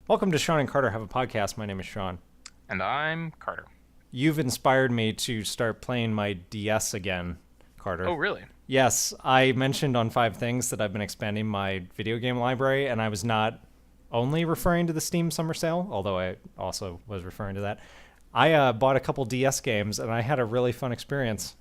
Welcome to Shawn and Carter Have a Podcast. My name is Shawn. And I'm Carter. You've inspired me to start playing my DS again, Carter. Oh, really? Yes, I mentioned on Five Things that I've been expanding my video game library, and I was not only referring to the Steam Summer Sale, although I also was referring to that. I bought a couple DS games, and I had a really fun experience.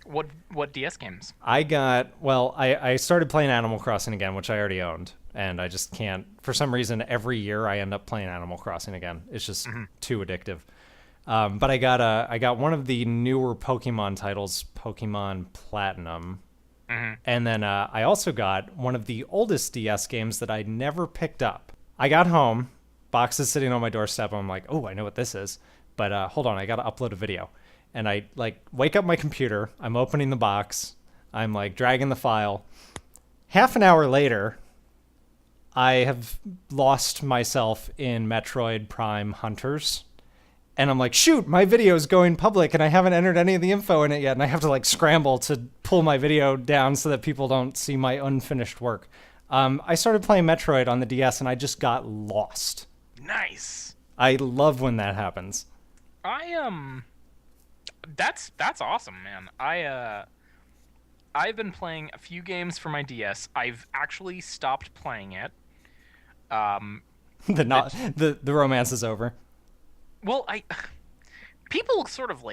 What DS games? I started playing Animal Crossing again, which I already owned, and I just can't, for some reason, every year I end up playing Animal Crossing again. It's just too addictive. But I got one of the newer Pokemon titles, Pokemon Platinum, and then I also got one of the oldest DS games that I never picked up. I got home, box is sitting on my doorstep, and I'm like, oh, I know what this is. But hold on, I gotta upload a video. And I wake up my computer, I'm opening the box, I'm dragging the file. Half an hour later, I have lost myself in Metroid Prime Hunters. And I'm like, shoot, my video is going public and I haven't entered any of the info in it yet. And I have to scramble to pull my video down so that people don't see my unfinished work. I started playing Metroid on the DS and I just got lost. Nice. I love when that happens. That's awesome, man. I've been playing a few games for my DS. I've actually stopped playing it. The romance is over. Well, people sort of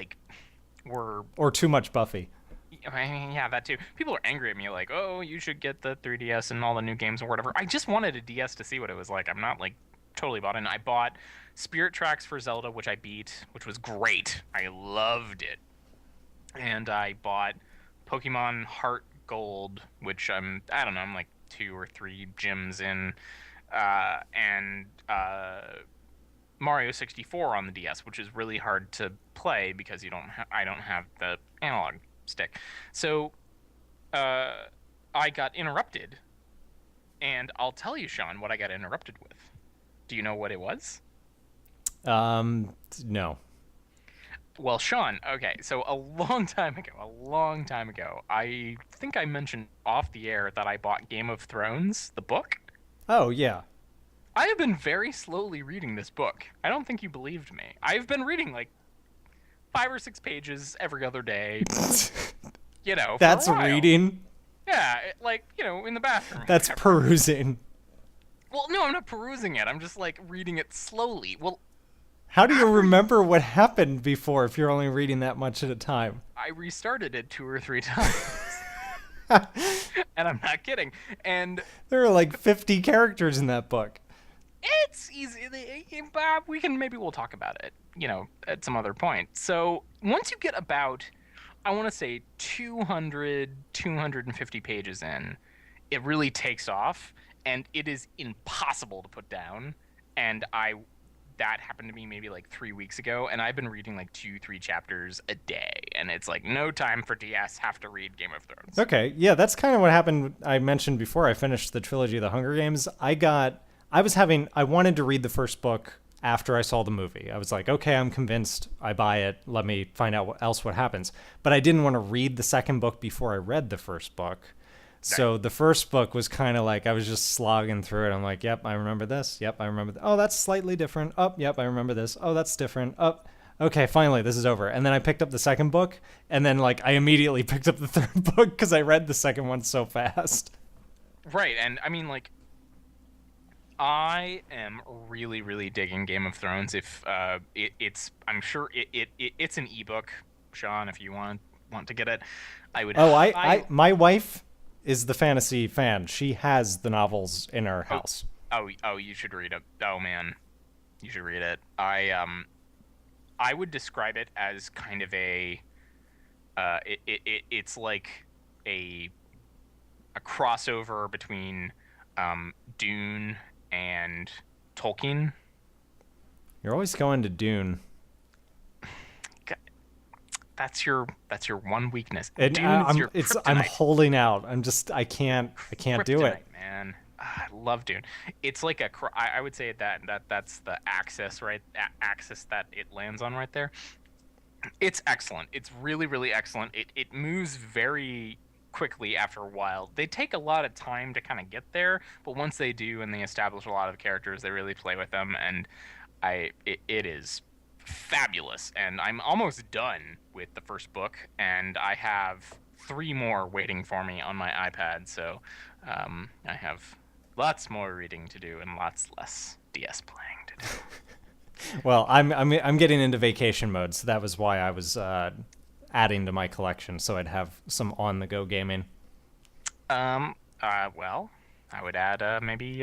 were Or too much Buffy. yeah, that too. People are angry at me like, "Oh, you should get the 3DS and all the new games or whatever." I just wanted a DS to see what it was like. I'm not totally bought in. I bought Spirit Tracks for Zelda, which I beat, which was great. I loved it. And I bought Pokemon Heart Gold, which I don't know, I'm like 2 or 3 gyms in, and Mario 64 on the DS, which is really hard to play because I don't have the analog stick. So I got interrupted, and I'll tell you, Sean, what I got interrupted with. Do you know what it was? No. Well, Sean, okay, so a long time ago, I think I mentioned off the air that I bought Game of Thrones, the book. Oh, yeah. I have been very slowly reading this book. I don't think you believed me. I've been reading 5 or 6 pages every other day, for That's a while. reading. Yeah, in the bathroom. That's perusing. Well, no, I'm not perusing it. I'm just reading it slowly. Well, How do you remember what happened before if you're only reading that much at a time? I restarted it 2 or 3 times. And I'm not kidding. And There are 50 characters in that book. it's easy. We'll talk about it, at some other point. So once you get about, I want to say 250 pages in, it really takes off, and it is impossible to put down. And that happened to me maybe 3 weeks ago, and I've been reading 2, 3 chapters a day, and it's no time for DS, have to read Game of Thrones. Okay, yeah, that's kind of what happened. I mentioned before I finished the trilogy of the Hunger Games. I wanted to read the first book after I saw the movie. I was like, okay, I'm convinced. I buy it. Let me find out what happens. But I didn't want to read the second book before I read the first book. So the first book was kind of I was just slogging through it. I'm like, yep, I remember this. Yep, I remember. Oh, that's slightly different. Oh, yep, I remember this. Oh, that's different. Oh, okay, finally, this is over. And then I picked up the second book, and then I immediately picked up the third book because I read the second one so fast. Right, and I mean, I am really, really digging Game of Thrones. If I'm sure it's an ebook, Sean. If you want to get it, I would. Oh, my wife is the fantasy fan. She has the novels in her house. Oh, you should read it. Oh man, you should read it. I would describe it as kind of it's like a crossover between Dune and Tolkien. You're always going to Dune. That's your one weakness. And Dune's your I'm kryptonite. holding out. I can't do it. Kryptonite, man. I love Dune. It's I would say that's the axis, right? Axis that it lands on right there. It's excellent. It's really, really excellent. It moves very quickly after a while. They take a lot of time to kind of get there, but once they do and they establish a lot of characters, they really play with them, and it is fabulous. And I'm almost done with the first book, and I have 3 more waiting for me on my iPad, so I have lots more reading to do and lots less DS playing to do. Well, I'm getting into vacation mode, so that was why I was adding to my collection, so I'd have some on-the-go gaming. Well, I would add maybe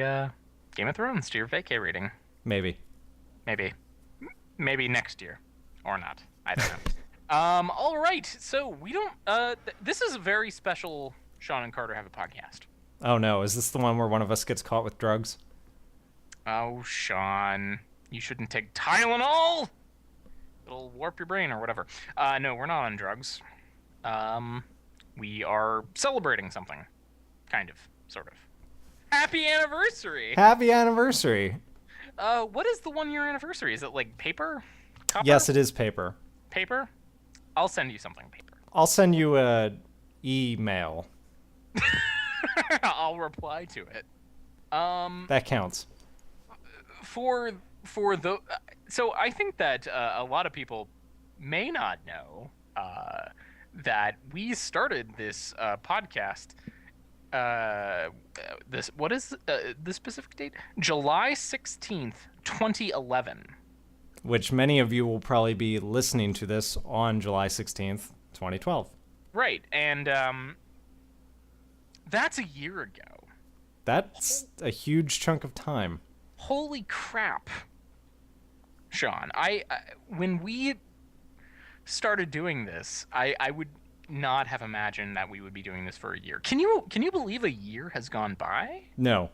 Game of Thrones to your vacay reading. Maybe Next year, or not. I don't know. All right. So we don't. This is a very special. Shawn and Carter have a podcast. Oh no, is this the one where one of us gets caught with drugs? Oh, Shawn, you shouldn't take Tylenol. It'll warp your brain or whatever. No, we're not on drugs. We are celebrating something, kind of, sort of. Happy anniversary! Happy anniversary! What is the 1-year anniversary? Is it like paper? Copper? Yes, it is paper. Paper? I'll send you something paper. I'll send you a email. I'll reply to it. That counts. For the so I think that a lot of people may not know that we started this podcast. What is the specific date? July 16th, 2011. Which many of you will probably be listening to this on July 16th, 2012. Right, and that's a year ago. That's a huge chunk of time. Holy crap, Shawn! I when we started doing this, I would not have imagined that we would be doing this for a year. Can you believe a year has gone by? No.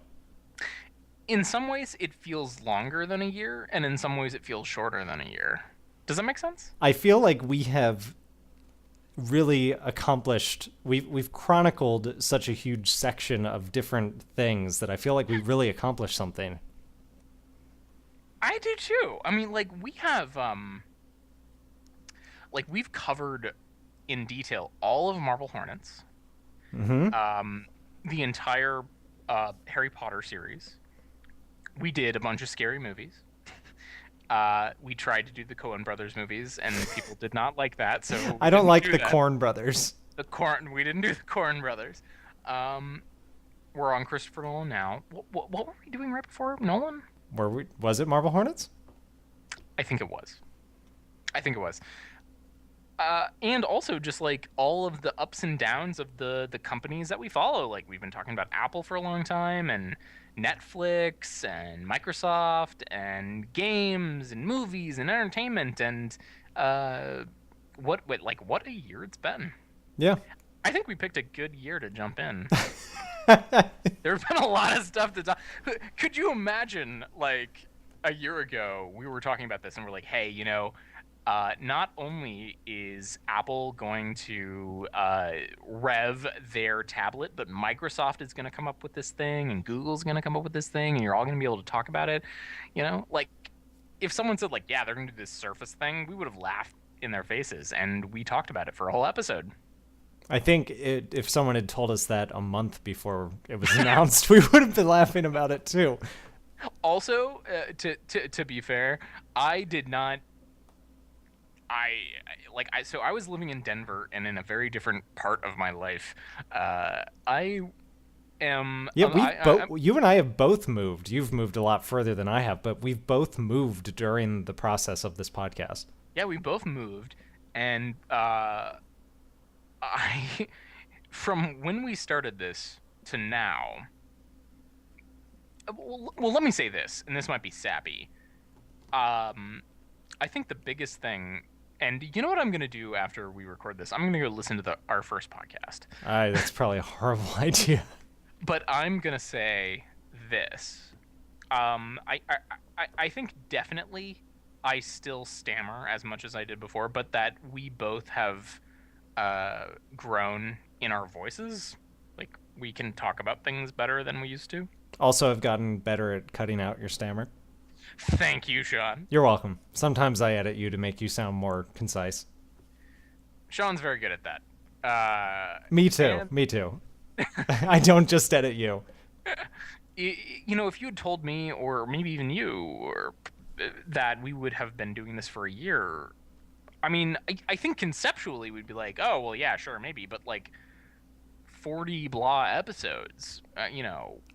In some ways, it feels longer than a year, and in some ways, it feels shorter than a year. Does that make sense? I feel like we have really accomplished. We've chronicled such a huge section of different things that I feel like we really accomplished something. I do too. I mean, like we have, like we've covered in detail all of Marble Hornets, the entire Harry Potter series. We did a bunch of scary movies. We tried to do the Coen Brothers movies, and people did not like that. So I don't like the Coen Brothers. We didn't do the Coen Brothers. We're on Christopher Nolan now. What were we doing right before Nolan? Was it Marble Hornets? I think it was. And also just like all of the ups and downs of the companies that we follow. Like we've been talking about Apple for a long time, and Netflix and Microsoft and games and movies and entertainment, and what a year it's been. Yeah. I think we picked a good year to jump in. There's been a lot of stuff to talk. Could you imagine, like, a year ago, we were talking about this and we're like, hey, you know, not only is Apple going to rev their tablet, but Microsoft is going to come up with this thing, and Google's going to come up with this thing, and you're all going to be able to talk about it. You know, like, if someone said, like, yeah, they're going to do this Surface thing, we would have laughed in their faces, and we talked about it for a whole episode. I think if someone had told us that a month before it was announced, we would have been laughing about it too. Also, to be fair, I did not. So I was living in Denver and in a very different part of my life. I am. Yeah, you and I have both moved. You've moved a lot further than I have, but we've both moved during the process of this podcast. Yeah, we both moved, and from when we started this to now. Well, let me say this, and this might be sappy. I think the biggest thing, and you know what I'm going to do after we record this? I'm going to go listen to our first podcast. That's probably a horrible idea. But I'm going to say this. I think definitely I still stammer as much as I did before, but that we both have grown in our voices. Like, we can talk about things better than we used to. Also, I've gotten better at cutting out your stammer. Thank you, Shawn. You're welcome. Sometimes I edit you to make you sound more concise. Shawn's very good at that. Me too. And Me too. I don't just edit you. if you had told me, or maybe even you, or that we would have been doing this for a year, I mean, I think conceptually we'd be like, oh, well, yeah, sure, maybe, but like 40 blah episodes,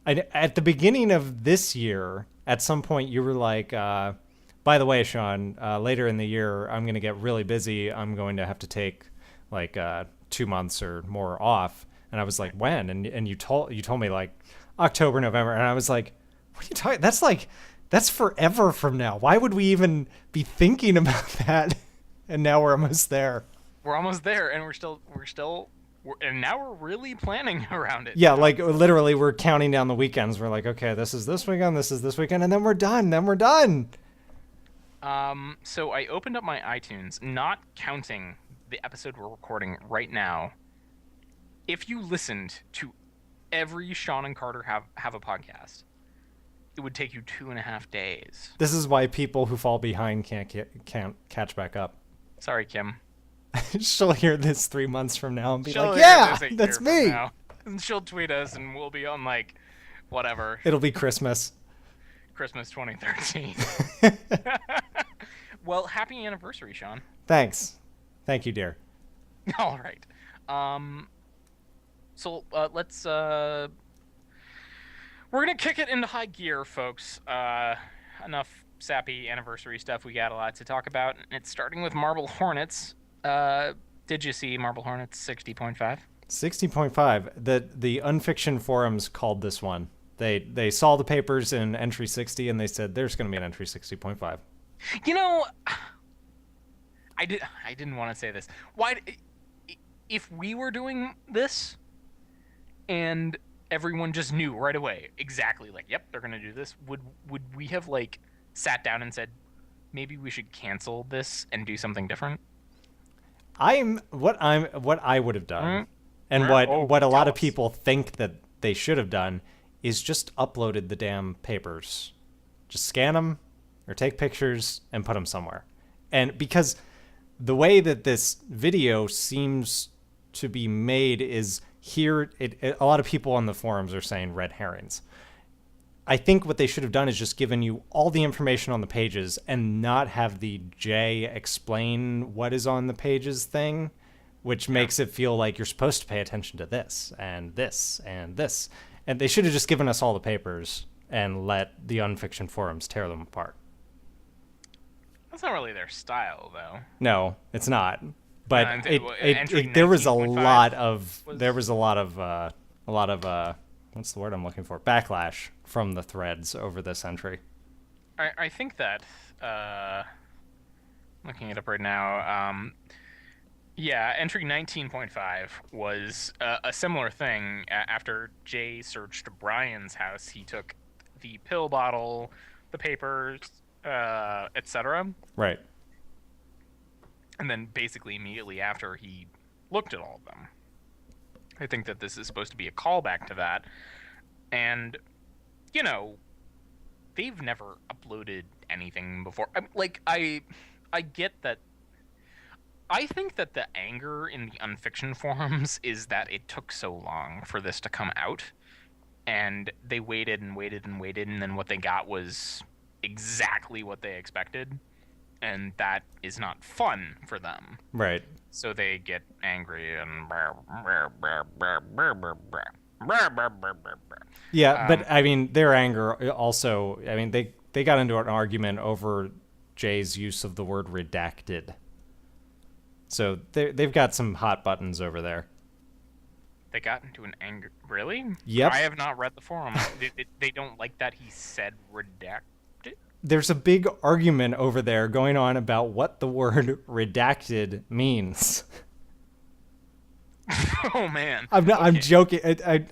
At the beginning of this year, at some point, you were like, by the way, Sean, later in the year, I'm going to get really busy. I'm going to have to take like 2 months or more off. And I was like, when? And you told me like October, November. And I was like, what are you talking? That's forever from now. Why would we even be thinking about that? And now we're almost there. We're almost there, and and now we're really planning around it. Yeah, like literally we're counting down the weekends. We're like, okay, this is this weekend, this is this weekend, and then we're done. So I opened up my iTunes, not counting the episode we're recording right now. If you listened to every Shawn and Carter have a podcast, it would take you 2.5 days. This is why people who fall behind can't catch back up. Sorry, Kim. She'll hear this 3 months from now and be She'll like, yeah, hear this that's 8 years me. from now. And she'll tweet us, and we'll be on like whatever. It'll be Christmas 2013. Well, happy anniversary, Sean. Thanks. Thank you, dear. All right. So let's we're gonna kick it into high gear, folks. Enough sappy anniversary stuff. We got a lot to talk about. It's starting with Marble Hornets. Did you see Marble Hornets 60.5? 60.5. The unfiction forums called this one. They saw the papers in entry 60 and they said there's going to be an entry 60.5. I didn't want to say this. Why if we were doing this and everyone just knew right away exactly like, yep, they're going to do this, would we have like sat down and said maybe we should cancel this and do something different? What I would have done, and what a lot of people think that they should have done, is just uploaded the damn papers. Just scan them or take pictures and put them somewhere. And because the way that this video seems to be made is here, a lot of people on the forums are saying red herrings. I think what they should have done is just given you all the information on the pages and not have the J explain what is on the pages thing, which makes it feel like you're supposed to pay attention to this and this and this. And they should have just given us all the papers and let the unfiction forums tear them apart. That's not really their style, though. No, it's not. But there was a lot of what's the word I'm looking for? Backlash from the threads over this entry. I think that looking it up right now, entry 19.5 was a similar thing. After Jay searched Brian's house, he took the pill bottle, the papers, etc. Right. And then basically immediately after, he looked at all of them. I think that this is supposed to be a callback to that. And, they've never uploaded anything before. I get that. I think that the anger in the unfiction forums is that it took so long for this to come out. And they waited and waited and waited, and then what they got was exactly what they expected. And that is not fun for them. Right. So they get angry and yeah, but I mean, their anger also, I mean, they got into an argument over Jay's use of the word redacted. So they've got some hot buttons over there. They got into an anger. Really? Yep. I have not read the forum. They don't like that he said redacted? There's a big argument over there going on about what the word redacted means. Oh man. I'm joking.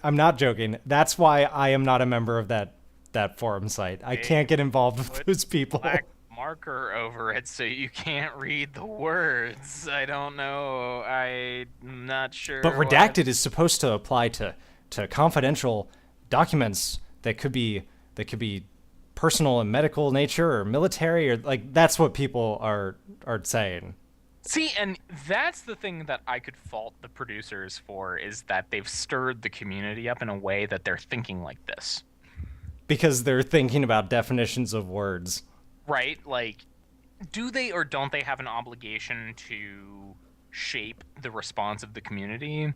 I'm not joking. That's why I am not a member of that forum site. I can't get involved with those people. Black marker over it so you can't read the words. I don't know. I'm not sure. But redacted is supposed to apply to confidential documents that could be personal and medical nature or military, or like that's what people are saying. See, and that's the thing that I could fault the producers for, is that they've stirred the community up in a way that they're thinking like this. Because they're thinking about definitions of words. Right? Like, do they or don't they have an obligation to shape the response of the community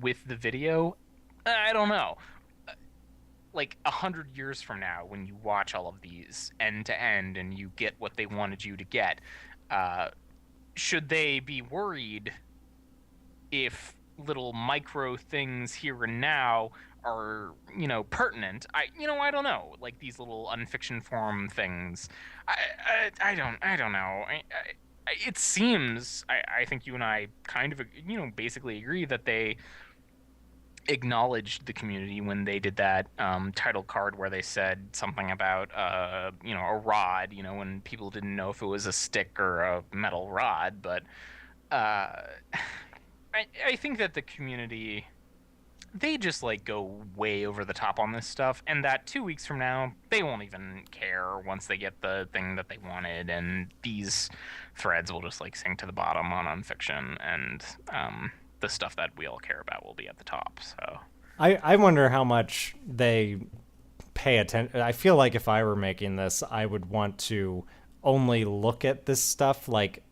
with the video? I don't know. Like 100 years from now, when you watch all of these end to end and you get what they wanted you to get, should they be worried if little micro things here and now are, pertinent? I don't know. Like these little unfiction form things. I don't know. It seems, I think you and I kind of, basically agree that they acknowledged the community when they did that title card where they said something about a rod, when people didn't know if it was a stick or a metal rod. But I think that the community, they just like go way over the top on this stuff, and that 2 weeks from now they won't even care once they get the thing that they wanted, and these threads will just like sink to the bottom on unfiction, and the stuff that we all care about will be at the top. So I wonder how much they pay attention. I feel like if I were making this, I would want to only look at this stuff like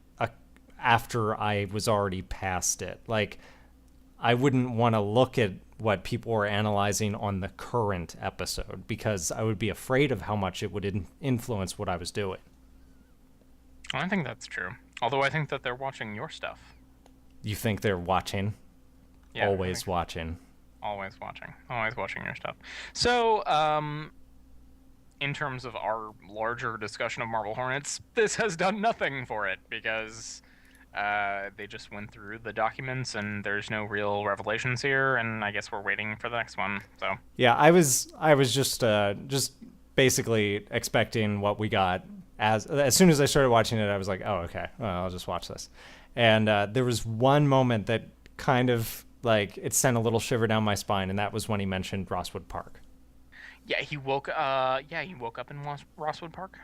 after I was already past it. Like, I wouldn't want to look at what people were analyzing on the current episode, because I would be afraid of how much it would influence what I was doing. I think that's true. Although I think that they're watching your stuff. You think they're watching? Yeah, always watching. Always watching your stuff. So, in terms of our larger discussion of Marble Hornets, this has done nothing for it, because they just went through the documents and there's no real revelations here, and I guess we're waiting for the next one. So yeah, I was just basically expecting what we got. As soon as I started watching it, I was like, oh, okay, well, I'll just watch this. And there was one moment that kind of like it sent a little shiver down my spine, and that was when he mentioned Rosewood Park. Yeah, he woke up in Rosewood Park.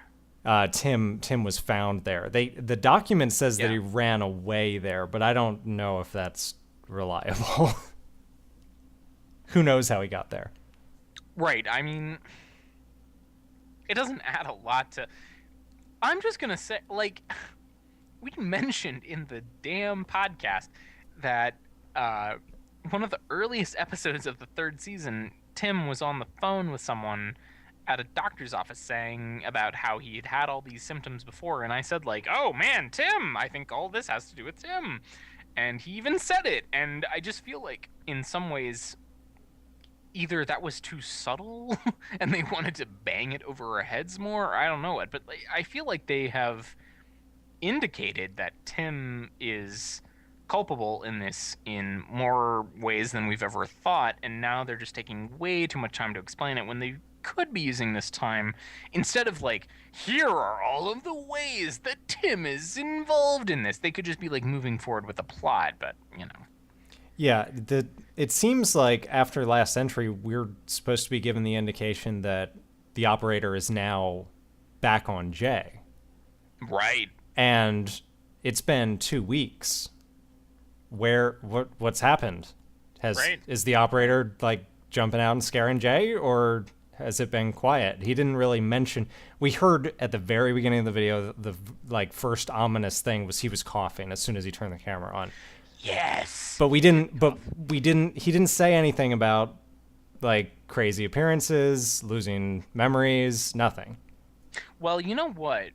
Tim was found there. The document says that he ran away there, but I don't know if that's reliable. Who knows how he got there? Right. I mean, it doesn't add a lot to. I'm just gonna say, like, we mentioned in the damn podcast that one of the earliest episodes of the third season, Tim was on the phone with someone at a doctor's office saying about how he had all these symptoms before, and I said, like, oh man, Tim, I think all this has to do with Tim. And he even said it, and I just feel like in some ways either that was too subtle and they wanted to bang it over our heads more, I don't know it, but like, I feel like they have indicated that Tim is culpable in this in more ways than we've ever thought, and now they're just taking way too much time to explain it when they could be using this time instead of like, here are all of the ways that Tim is involved in this. They could just be like moving forward with the plot, but Yeah, it seems like after last entry, we're supposed to be given the indication that the operator is now back on Jay. Right. And it's been 2 weeks. What's happened? Is the operator like jumping out and scaring Jay, or has it been quiet? He didn't really mention. We heard at the very beginning of the video, the like first ominous thing was he was coughing as soon as he turned the camera on. Yes. But he didn't say anything about like crazy appearances, losing memories, nothing. Well, you know what?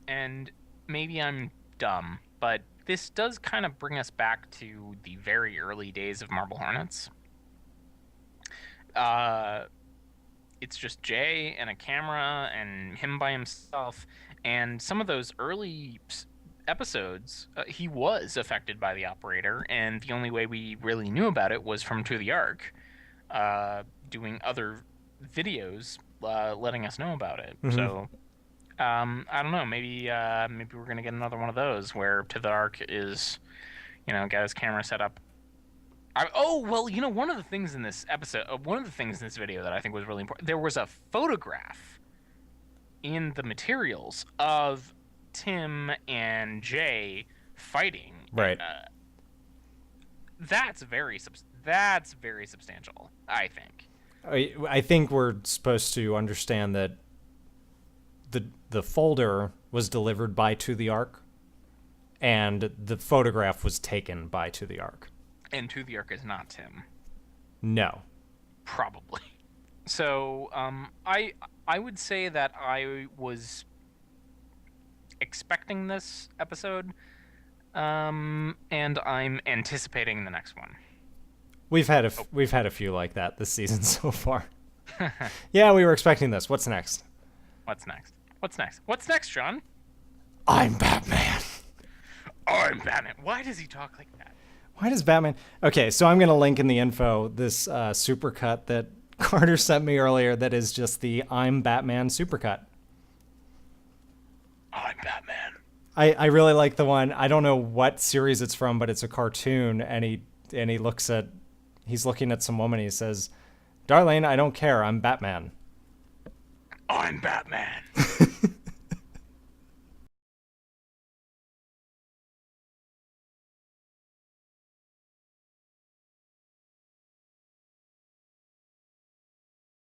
And maybe I'm dumb, but this does kind of bring us back to the very early days of Marble Hornets. It's just Jay and a camera and him by himself, and some of those early episodes, he was affected by the operator, and the only way we really knew about it was from To the Ark, doing other videos, letting us know about it. Mm-hmm. So I don't know, maybe we're gonna get another one of those where To the Ark is, got his camera set up. One of the things in this episode, one of the things in this video that I think was really important, there was a photograph in the materials of Tim and Jay fighting. Right. That's very substantial, I think. I think we're supposed to understand that the folder was delivered by To the Ark, and the photograph was taken by To the Ark. And To the Ark is not Tim. No. Probably. So, I would say that I was expecting this episode, and I'm anticipating the next one. We've had a few like that this season so far. Yeah, we were expecting this. What's next? What's next, Sean? I'm Batman. I'm Batman. Why does he talk like that? Why does Batman... Okay, so I'm going to link in the info this supercut that Carter sent me earlier that is just the I'm Batman supercut. I'm Batman. I really like the one. I don't know what series it's from, but it's a cartoon, and he's looking at some woman. He says, "Darling, I don't care. I'm Batman." I'm Batman.